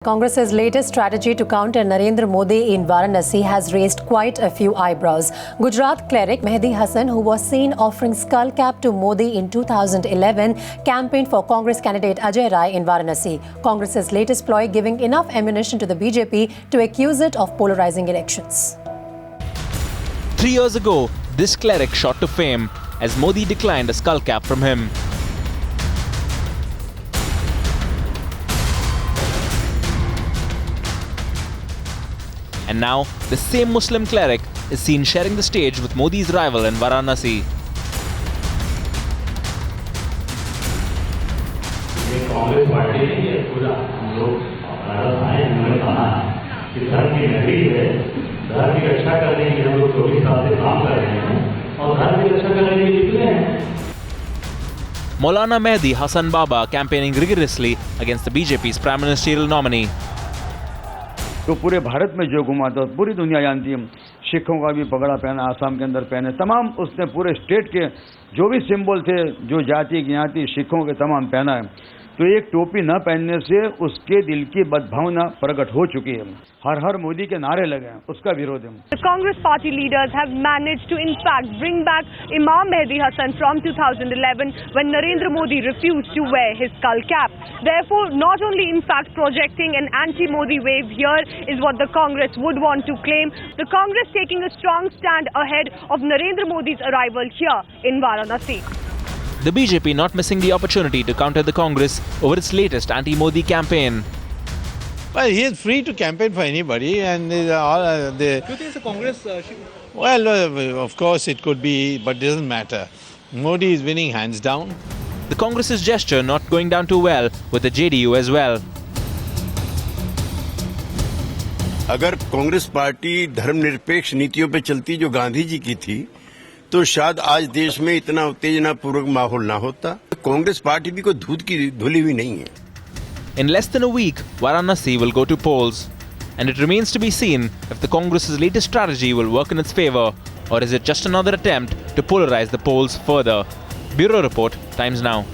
Congress's latest strategy to counter Narendra Modi in Varanasi has raised quite a few eyebrows. Gujarat cleric Mehdi Hasan, who was seen offering skull cap to Modi in 2011, campaigned for Congress candidate Ajay Rai in Varanasi. Congress's latest ploy giving enough ammunition to the BJP to accuse it of polarizing elections. 3 years ago, this cleric shot to fame as Modi declined a skull cap from him. And now, the same Muslim cleric is seen sharing the stage with Modi's rival in Varanasi. Congress party ने पूरा हम लोग भारत आए उन्होंने कहा कि धर्म की नगरी है, धर्म की रक्षा करने के लिए हम लोग 24 साल से काम कर रहे हैं और धर्म की रक्षा करने के लिए निकले हैं. Maulana Mehdi Hasan Baba campaigning rigorously against the BJP's prime ministerial nominee. तो पूरे भारत में जो घुमा था पूरी दुनिया जानती है. सिखों का भी पगड़ा पहना, आसाम के अंदर पहने, तमाम उसने पूरे स्टेट के जो भी सिंबल थे, जो जाति ज्ञाति सिखों के तमाम पहना है. तो एक टोपी न पहनने से उसके दिल की बदभावना प्रकट हो चुकी है. हर हर मोदी के नारे लगे हैं, उसका विरोध है. The Congress party leaders have managed to in fact bring back Imam Mehdi Hasan from 2011 when Narendra Modi refused to wear his skull cap. Therefore, not only in fact projecting an anti-Modi wave here is what the Congress would want to claim. The Congress taking a strong stand ahead of Narendra Modi's arrival here in Varanasi. The BJP not missing the opportunity to counter the Congress over its latest anti-Modi campaign. Well, he is free to campaign for anybody, and all Do you think it's a Congress? well, of course it could be, but it doesn't matter. Modi is winning hands down. The Congress's gesture not going down too well with the JDU as well. अगर Congress party धर्मनिरपेक्ष नीतियों पर चलती जो गांधी जी की थी, तो शायद आज देश में इतना उत्तेजनापूर्वक माहौल ना होता. कांग्रेस पार्टी भी कोई दूध की धुली हुई नहीं है. In less than a week, Varanasi will go to polls. And it remains to be seen if the Congress's latest strategy will work in its favor, or is it just another attempt to polarize the polls further. Bureau Report, Times Now.